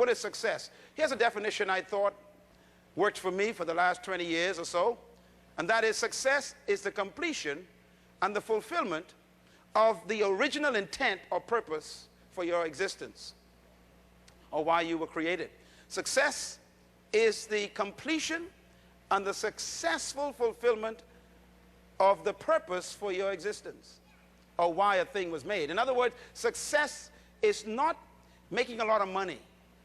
What is success? Here's a definition I thought worked for me for the last 20 years or so, and that is success is the completion and the fulfillment of the original intent or purpose for your existence or why you were created. Success is the completion and the successful fulfillment of the purpose for your existence or why a thing was made. In other words, success is not making a lot of money.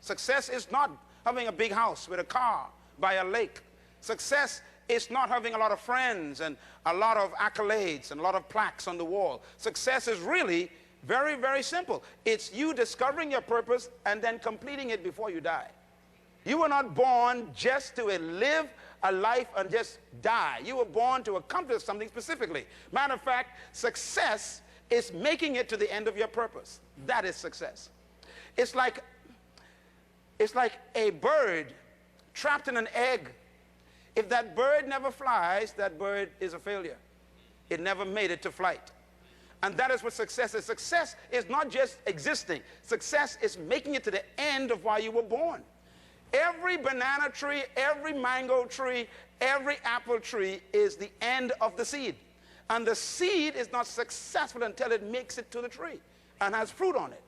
Success is not having a big house with a car by a lake. Success is not having a lot of friends and a lot of accolades and a lot of plaques on the wall. Success is really very, very simple. It's you discovering your purpose and then completing it before you die. You were not born just to live a life and just die. You were born to accomplish something specifically. Matter of fact, success is making it to the end of your purpose. That is success. It's like a bird trapped in an egg. If that bird never flies, that bird is a failure. It never made it to flight. And that is what success is. Success is not just existing. Success is making it to the end of why you were born. Every banana tree, every mango tree, every apple tree is the end of the seed. And the seed is not successful until it makes it to the tree and has fruit on it.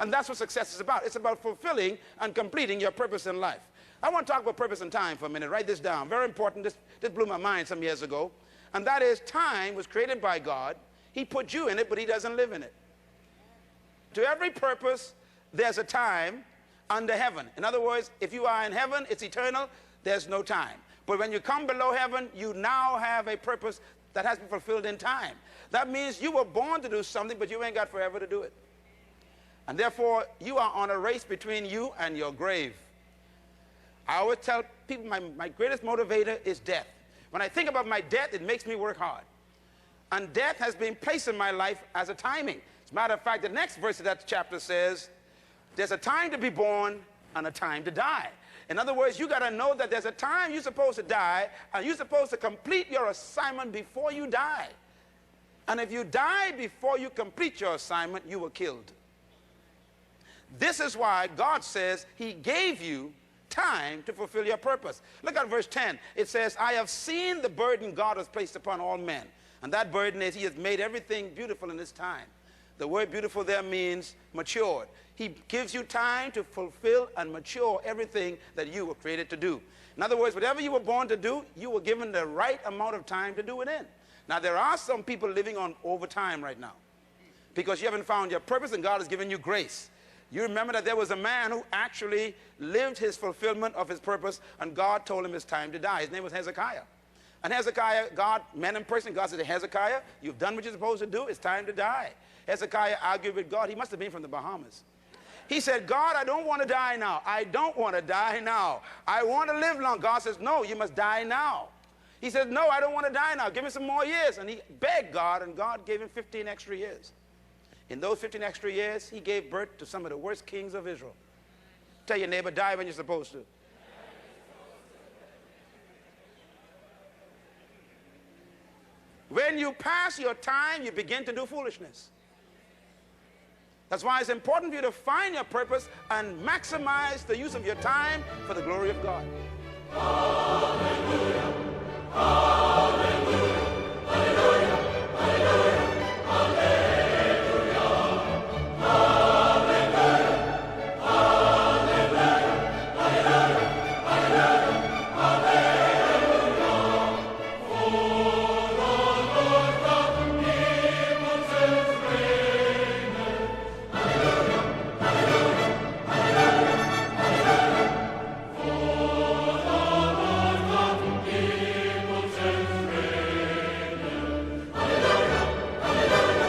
And that's what success is about. It's about fulfilling and completing your purpose in life. I want to talk about purpose and time for a minute. Write this down. Very important. This blew my mind some years ago. And that is, time was created by God. He put you in it, but he doesn't live in it. To every purpose, there's a time under heaven. In other words, if you are in heaven, it's eternal. There's no time. But when you come below heaven, you now have a purpose that has been fulfilled in time. That means you were born to do something, but you ain't got forever to do it. And therefore, you are on a race between you and your grave. I always tell people my greatest motivator is death. When I think about my death, it makes me work hard. And death has been placed in my life as a timing. As a matter of fact, the next verse of that chapter says, there's a time to be born and a time to die. In other words, you got to know that there's a time you're supposed to die, and you're supposed to complete your assignment before you die. And if you die before you complete your assignment, you were killed. This is why God says he gave you time to fulfill your purpose. Look at verse 10. It says, I have seen the burden God has placed upon all men. And that burden is he has made everything beautiful in his time. The word beautiful there means matured. He gives you time to fulfill and mature everything that you were created to do. In other words, whatever you were born to do, you were given the right amount of time to do it in. Now, there are some people living on overtime right now because you haven't found your purpose and God has given you grace. You remember that there was a man who actually lived his fulfillment of his purpose, and God told him it's time to die. His name was Hezekiah. And Hezekiah, God met in person. God said, Hezekiah, you've done what you're supposed to do. It's time to die. Hezekiah argued with God. He must have been from the Bahamas. He said, God, I don't want to die now. I don't want to die now. I want to live long. God says, no, you must die now. He said, no, I don't want to die now. Give me some more years. And he begged God, and God gave him 15 extra years. In those 15 extra years, he gave birth to some of the worst kings of Israel. Tell your neighbor, die when you're supposed to. When you pass your time, you begin to do foolishness. That's why it's important for you to find your purpose and maximize the use of your time for the glory of God. Hallelujah. Hallelujah.